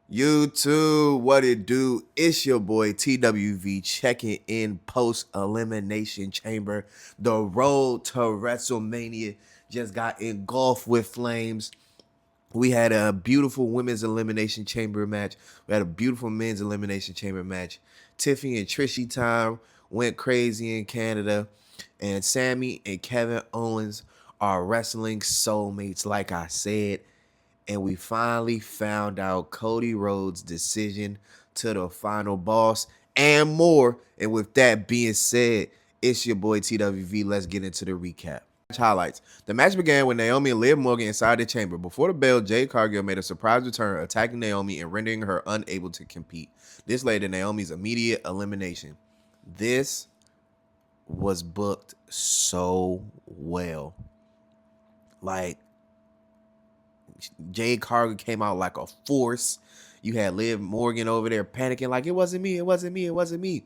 YouTube, what it do? It's your boy TWV checking in post Elimination Chamber. The road to WrestleMania just got engulfed with flames. We had a beautiful women's Elimination Chamber match. We had a beautiful men's Elimination Chamber match. Tiffany and Trishy time went crazy in Canada. And Sami and Kevin Owens are wrestling soulmates, like I said. And we finally found out Cody Rhodes' decision to the final boss and more. And with that being said, it's your boy TWV. Let's get into the recap. Highlights. The match began with Naomi and Liv Morgan inside the chamber. Before the bell, Jade Cargill made a surprise return, attacking Naomi and rendering her unable to compete. This led to Naomi's immediate elimination. This was booked so well. Like, Jade Cargill came out like a force. You had Liv Morgan over there panicking like, it wasn't me, it wasn't me, it wasn't me.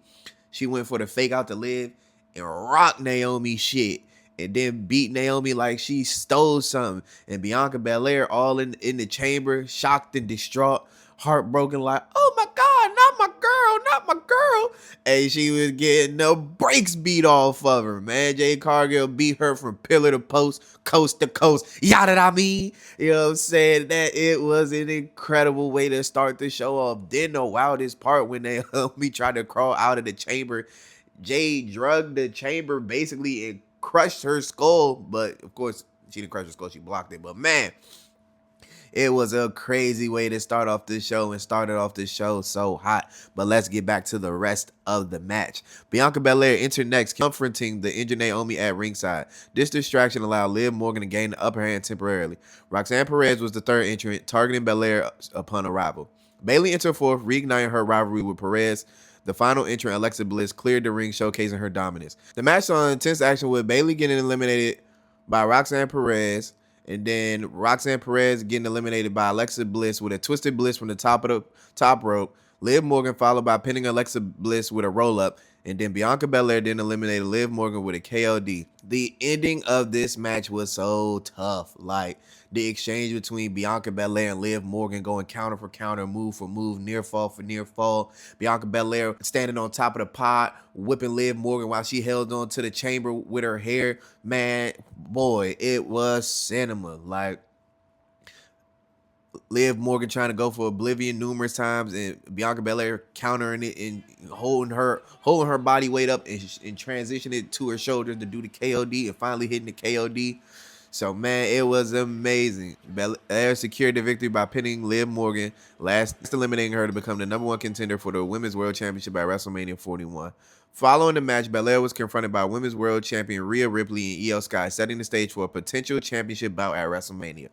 She went for the fake out to Liv and rocked Naomi shit. And then beat Naomi like she stole something. And Bianca Belair all in the chamber, shocked and distraught, heartbroken like, oh my God, not my girl, not my girl. And she was getting the brakes beat off of her, man. Jade Cargill beat her from pillar to post, coast to coast. Yada I mean. You know what I'm saying? That it was an incredible way to start the show off. Then the wildest part when Naomi tried to crawl out of the chamber. Jade drugged the chamber basically and crushed her skull, but of course she didn't crush her skull, she blocked it. But man, it was a crazy way to start off this show and started off this show so hot. But let's get back to the rest of the match. Bianca Belair entered next, confronting the injured Naomi at ringside. This distraction allowed Liv Morgan to gain the upper hand temporarily. Roxanne Perez was the third entrant, targeting Belair upon arrival. Bayley entered fourth, reigniting her rivalry with Perez. The final entrant, Alexa Bliss, cleared the ring, showcasing her dominance. The match saw intense action with Bayley getting eliminated by Roxanne Perez, and then Roxanne Perez getting eliminated by Alexa Bliss with a twisted bliss from the top of the top rope. Liv Morgan followed by pinning Alexa Bliss with a roll-up, and then Bianca Belair then eliminated Liv Morgan with a KOD. The ending of this match was so tough. Like, the exchange between Bianca Belair and Liv Morgan going counter for counter, move for move, near fall for near fall. Bianca Belair standing on top of the pod, whipping Liv Morgan while she held on to the chamber with her hair. Man, boy, it was cinema. Like, Liv Morgan trying to go for Oblivion numerous times, and Bianca Belair countering it and holding her body weight up and transitioning it to her shoulders to do the KOD and finally hitting the KOD. So man, it was amazing. Belair secured the victory by pinning Liv Morgan, last eliminating her to become the #1 contender for the Women's World Championship at WrestleMania 41. Following the match, Belair was confronted by Women's World Champion Rhea Ripley and Io Sky, setting the stage for a potential championship bout at WrestleMania.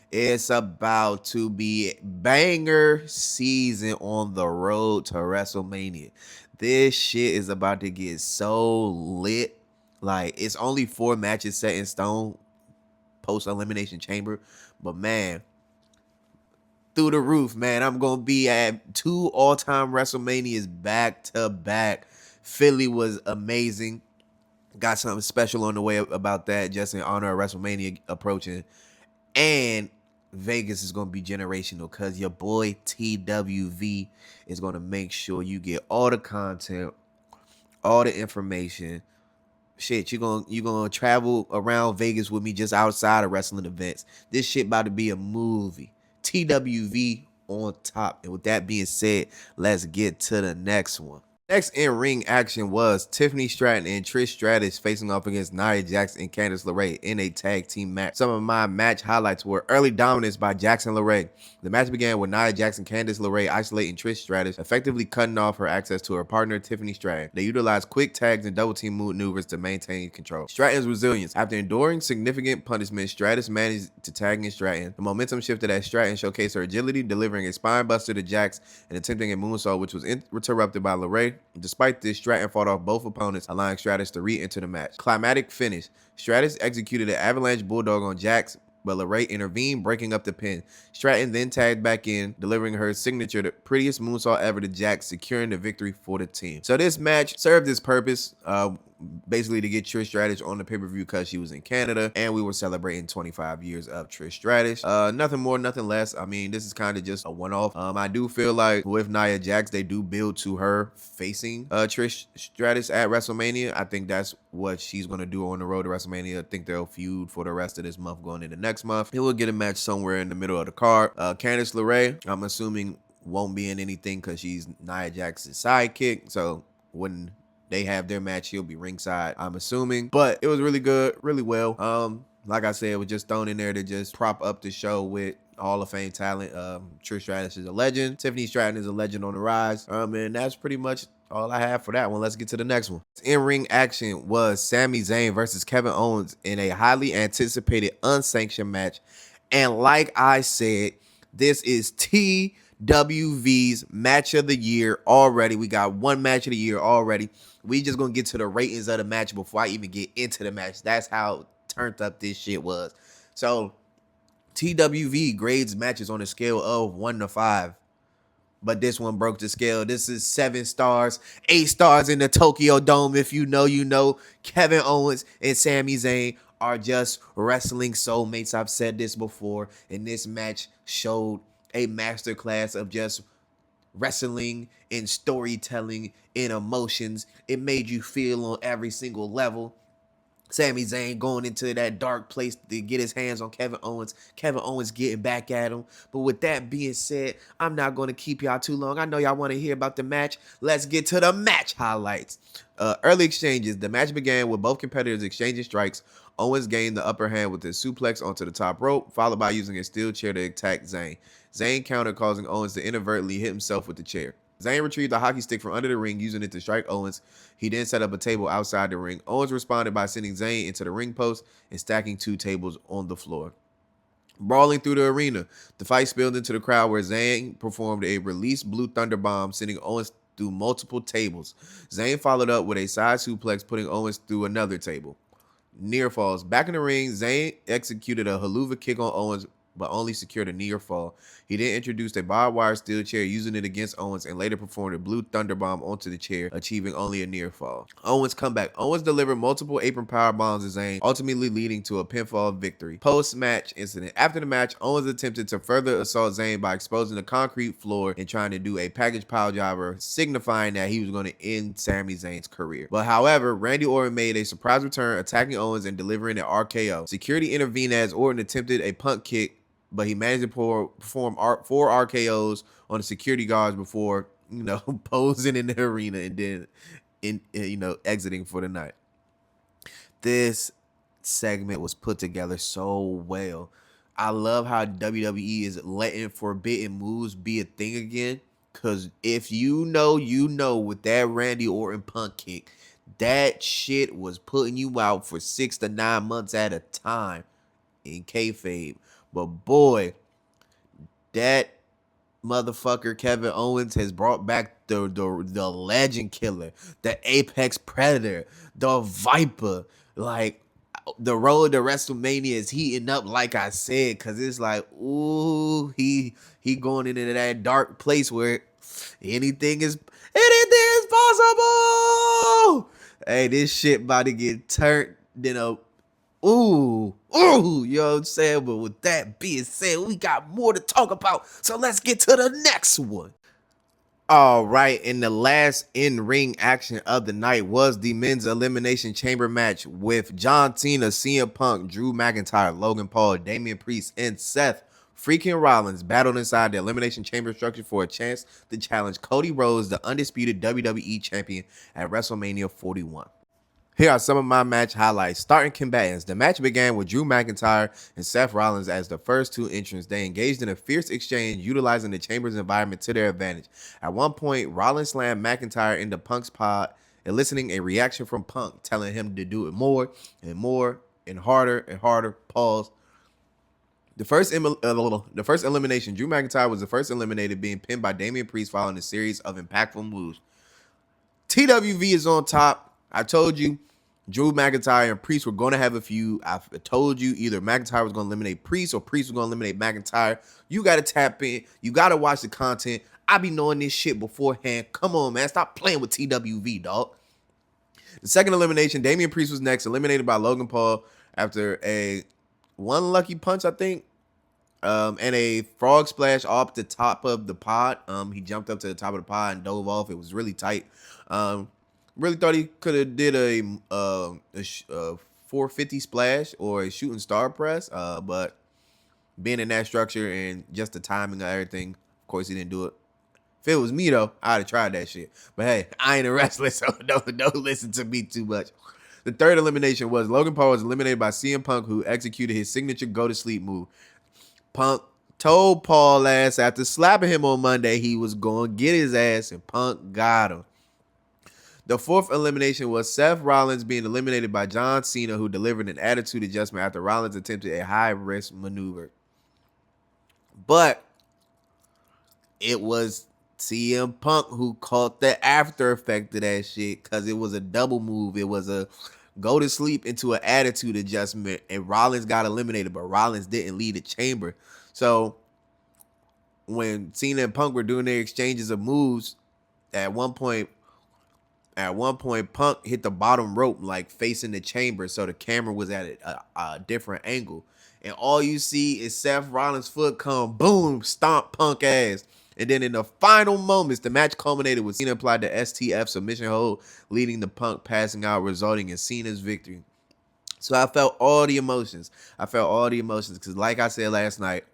It's about to be banger season on the road to WrestleMania. This shit is about to get so lit. Like, it's only 4 matches set in stone post Elimination Chamber. But man, through the roof, man. I'm going to be at 2 all-time WrestleManias back to back. Philly was amazing. Got something special on the way about that, just in honor of WrestleMania approaching. And Vegas is going to be generational because your boy TWV is going to make sure you get all the content, all the information. Shit, you're gonna travel around Vegas with me just outside of wrestling events. This shit about to be a movie. TWV on top. And with that being said, let's get to the next one. Next in-ring action was Tiffany Stratton and Trish Stratus facing off against Nia Jax and Candice LeRae in a tag team match. Some of my match highlights were early dominance by Jax and LeRae. The match began with Nia Jax and Candice LeRae isolating Trish Stratus, effectively cutting off her access to her partner Tiffany Stratton. They utilized quick tags and double team maneuvers to maintain control. Stratton's resilience. After enduring significant punishment, Stratus managed to tag in Stratton. The momentum shifted as Stratton showcased her agility, delivering a spine buster to Jax and attempting a moonsault, which was interrupted by LeRae. Despite this, Stratton fought off both opponents, allowing Stratus to re-enter the match. Climatic finish. Stratus executed an avalanche bulldog on Jax, but LeRae intervened, breaking up the pin. Stratton then tagged back in, delivering her signature, the prettiest moonsault ever to Jax, securing the victory for the team. So this match served its purpose. basically to get Trish Stratus on the pay-per-view because she was in Canada and we were celebrating 25 years of Trish Stratus. Nothing more, nothing less. I mean, this is kind of just a one-off. I do feel like with Nia Jax, they do build to her facing Trish Stratus at WrestleMania. I think that's what she's going to do on the road to WrestleMania. I think they'll feud for the rest of this month going into next month. And we'll get a match somewhere in the middle of the card. Candice LeRae, I'm assuming won't be in anything because she's Nia Jax's sidekick. So when they have their match, he'll be ringside, I'm assuming. But it was really good, really well. Like I said, it was just thrown in there to just prop up the show with Hall of Fame talent. Trish Stratus is a legend. Tiffany Stratton is a legend on the rise. And that's pretty much all I have for that one. Let's get to the next one. In-ring action was Sami Zayn versus Kevin Owens in a highly anticipated unsanctioned match. And like I said, this is TWV's match of the year already. We got one match of the year already. We just gonna get to the ratings of the match before I even get into the match. That's how turned up this shit was. So TWV grades matches on a scale of 1 to 5. But this one broke the scale. This is 7 stars, 8 stars in the Tokyo Dome. If you know, you know. Kevin Owens and Sami Zayn are just wrestling soulmates. I've said this before. And this match showed a masterclass of just wrestling and storytelling and emotions. It made you feel on every single level. Sami Zayn going into that dark place to get his hands on Kevin Owens. Kevin Owens getting back at him. But with that being said, I'm not going to keep y'all too long. I know y'all want to hear about the match. Let's get to the match highlights. Early exchanges. The match began with both competitors exchanging strikes. Owens gained the upper hand with his suplex onto the top rope, followed by using a steel chair to attack Zayn. Zayn countered, causing Owens to inadvertently hit himself with the chair. Zayn retrieved the hockey stick from under the ring, using it to strike Owens. He then set up a table outside the ring. Owens responded by sending Zayn into the ring post and stacking 2 tables on the floor. Brawling through the arena, the fight spilled into the crowd where Zayn performed a release blue thunder bomb, sending Owens through multiple tables. Zayn followed up with a side suplex, putting Owens through another table. Near falls. Back in the ring, Zayn executed a haluva kick on Owens, but only secured a near fall. He then introduced a barbed wire steel chair, using it against Owens, and later performed a blue thunder bomb onto the chair, achieving only a near fall. Owens comeback. Owens delivered multiple apron power bombs to Zayn, ultimately leading to a pinfall victory. Post-match incident. After the match, Owens attempted to further assault Zayn by exposing the concrete floor and trying to do a package pile driver, signifying that he was going to end Sami Zayn's career. But however, Randy Orton made a surprise return, attacking Owens and delivering an RKO. Security intervened as Orton attempted a punt kick, but he managed to perform 4 RKOs on the security guards before, posing in the arena and then, exiting for the night. This segment was put together so well. I love how WWE is letting forbidden moves be a thing again. Because if you know with that Randy Orton punt kick, that shit was putting you out for 6 to 9 months at a time in kayfabe. But boy, that motherfucker Kevin Owens has brought back the legend killer, the apex predator, the viper. Like, the road to WrestleMania is heating up, like I said, because it's like, ooh, he going into that dark place where anything is possible. Hey, this shit about to get turned, Ooh, you know what I'm saying? But with that being said, we got more to talk about. So let's get to the next one. All right, and the last in-ring action of the night was the men's Elimination Chamber match with John Cena, CM Punk, Drew McIntyre, Logan Paul, Damian Priest, and Seth freaking Rollins battled inside the Elimination Chamber structure for a chance to challenge Cody Rhodes, the undisputed WWE Champion, at WrestleMania 41. Here are some of my match highlights. Starting combatants. The match began with Drew McIntyre and Seth Rollins as the first 2 entrants. They engaged in a fierce exchange, utilizing the Chamber's environment to their advantage. At one point, Rollins slammed McIntyre into Punk's pod, eliciting a reaction from Punk, telling him to do it more and more and harder and harder. Pause. The first elimination, Drew McIntyre was the first eliminated, being pinned by Damian Priest following a series of impactful moves. TWV is on top. I told you Drew McIntyre and Priest were going to have a feud. I told you either McIntyre was going to eliminate Priest or Priest was going to eliminate McIntyre. You got to tap in. You got to watch the content. I be knowing this shit beforehand. Come on, man. Stop playing with TWV, dog. The second elimination, Damian Priest was next, eliminated by Logan Paul after a one lucky punch, I think, and a frog splash off the top of the pod. He jumped up to the top of the pod and dove off. It was really tight. Really thought he could have did a 450 splash or a shooting star press, but being in that structure and just the timing of everything, of course, he didn't do it. If it was me, though, I'd have tried that shit. But hey, I ain't a wrestler, so don't listen to me too much. The third elimination was Logan Paul was eliminated by CM Punk, who executed his signature go-to-sleep move. Punk told Paul ass after slapping him on Monday he was going to get his ass, and Punk got him. The fourth elimination was Seth Rollins being eliminated by John Cena, who delivered an attitude adjustment after Rollins attempted a high-risk maneuver. But it was CM Punk who caught the after effect of that shit because it was a double move. It was a go to sleep into an attitude adjustment, and Rollins got eliminated, but Rollins didn't leave the chamber. So when Cena and Punk were doing their exchanges of moves, at one point, Punk hit the bottom rope, like facing the chamber, so the camera was at a different angle. And all you see is Seth Rollins' foot come, boom, stomp Punk ass. And then in the final moments, the match culminated with Cena applied the STF submission hold, leading to Punk passing out, resulting in Cena's victory. So I felt all the emotions. Because like I said last night,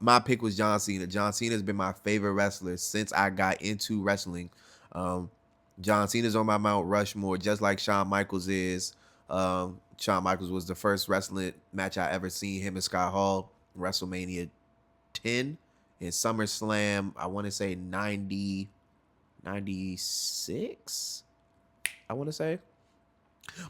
my pick was John Cena. John Cena has been my favorite wrestler since I got into wrestling. John Cena's on my Mount Rushmore, just like Shawn Michaels is. Shawn Michaels was the first wrestling match I ever seen, him and Scott Hall, WrestleMania 10. In SummerSlam, I want to say 96, I want to say.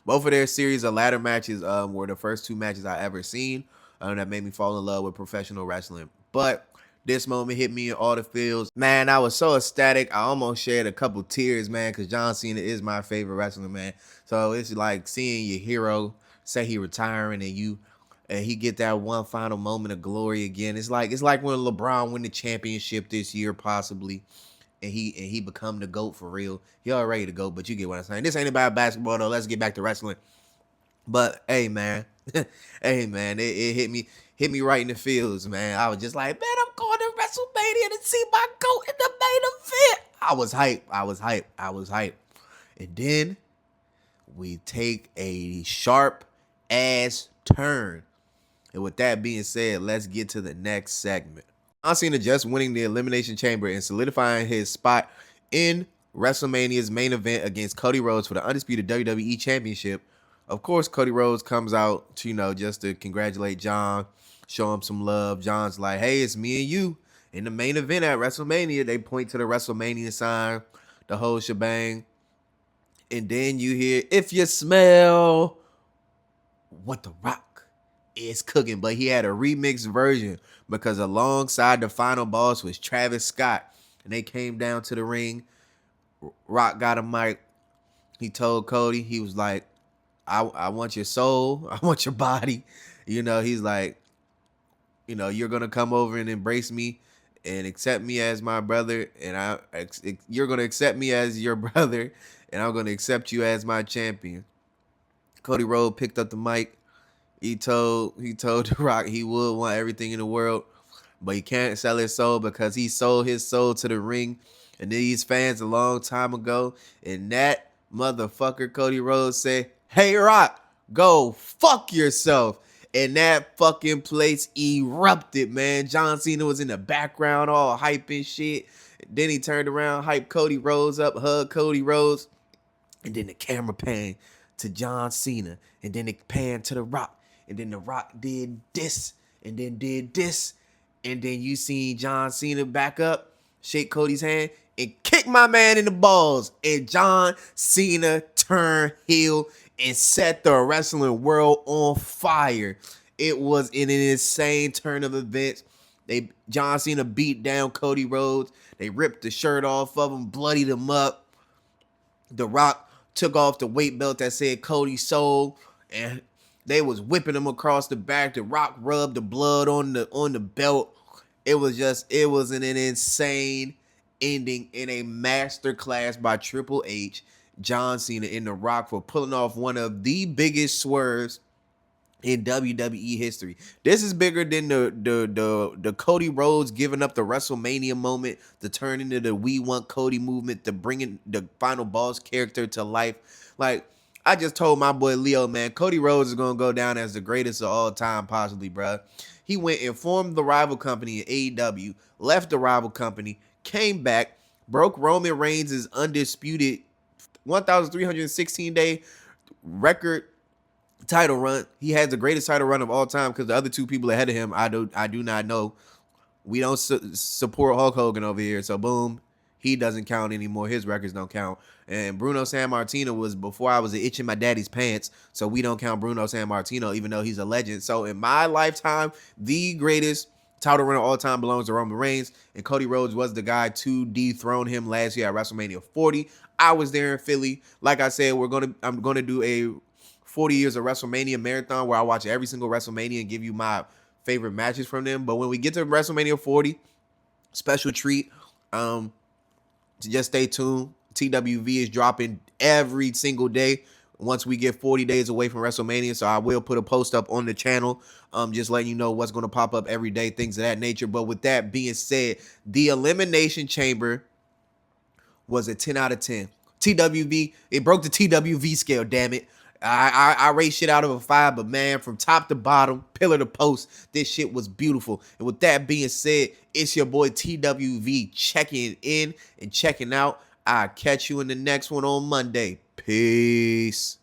Both of their series of ladder matches were the first two matches I ever seen that made me fall in love with professional wrestling. But this moment hit me in all the feels. Man, I was so ecstatic. I almost shed a couple tears, man, because John Cena is my favorite wrestler, man. So it's like seeing your hero say he retiring and he get that one final moment of glory again. It's like when LeBron win the championship this year, possibly, and he become the GOAT for real. He already the GOAT, but you get what I'm saying. This ain't about basketball though. Let's get back to wrestling. But hey, man, it hit me right in the feels, man. I was just like, man, I'm going to WrestleMania to see my GOAT in the main event. I was hyped. And then we take a sharp ass turn. And with that being said, let's get to the next segment. John Cena just winning the Elimination Chamber and solidifying his spot in WrestleMania's main event against Cody Rhodes for the undisputed WWE Championship. Of course, Cody Rhodes comes out to, just to congratulate John, show him some love. John's like, hey, it's me and you in the main event at WrestleMania. They point to the WrestleMania sign, the whole shebang. And then you hear, if you smell what the Rock is cooking. But he had a remixed version because alongside the final boss was Travis Scott. And they came down to the ring. Rock got a mic. He told Cody, he was like, I want your soul. I want your body. He's like, you're going to come over and embrace me and accept me as my brother. And you're going to accept me as your brother. And I'm going to accept you as my champion. Cody Rhodes picked up the mic. He told The Rock he would want everything in the world, but he can't sell his soul because he sold his soul to the ring and these fans a long time ago. And that motherfucker Cody Rhodes said, hey, Rock, go fuck yourself. And that fucking place erupted, man. John Cena was in the background all hyping shit. Then he turned around, hyped Cody Rhodes up, hugged Cody Rhodes. And then the camera panned to John Cena. And then it panned to The Rock. And then The Rock did this. And then did this. And then you see John Cena back up, shake Cody's hand, and kick my man in the balls. And John Cena turned heel and set the wrestling world on fire. It was an insane turn of events. John Cena beat down Cody Rhodes. They ripped the shirt off of him, bloodied him up. The Rock took off the weight belt that said Cody sold, and they was whipping him across the back. The Rock rubbed the blood on the belt. It was an insane ending in a masterclass by Triple H. John Cena and The Rock for pulling off one of the biggest swerves in WWE history. This is bigger than the Cody Rhodes giving up the WrestleMania moment to turn into the We Want Cody movement, to bringing the Final Boss character to life. Like, I just told my boy Leo, man, Cody Rhodes is gonna go down as the greatest of all time, possibly, bruh. He went and formed the rival company in AEW, left the rival company, came back, broke Roman Reigns' undisputed 1,316-day record title run. He has the greatest title run of all time because the other two people ahead of him, I do not know. We don't support Hulk Hogan over here, so boom, he doesn't count anymore. His records don't count. And Bruno Sammartino was before I was itching my daddy's pants, so we don't count Bruno Sammartino, even though he's a legend. So in my lifetime, the greatest title run of all time belongs to Roman Reigns, and Cody Rhodes was the guy to dethrone him last year at WrestleMania 40. I was there in Philly. Like I said, I'm gonna do a 40 years of WrestleMania marathon where I watch every single WrestleMania and give you my favorite matches from them. But when we get to WrestleMania 40, special treat. To just stay tuned. TWV is dropping every single day once we get 40 days away from WrestleMania. So I will put a post up on the channel, just letting you know what's going to pop up every day, things of that nature. But with that being said, the Elimination Chamber was a 10 out of 10. TWV, it broke the TWV scale, damn it. I rate shit out of a 5, but man, from top to bottom, pillar to post, this shit was beautiful. And with that being said, it's your boy TWV checking in and checking out. I'll catch you in the next one on Monday. Peace.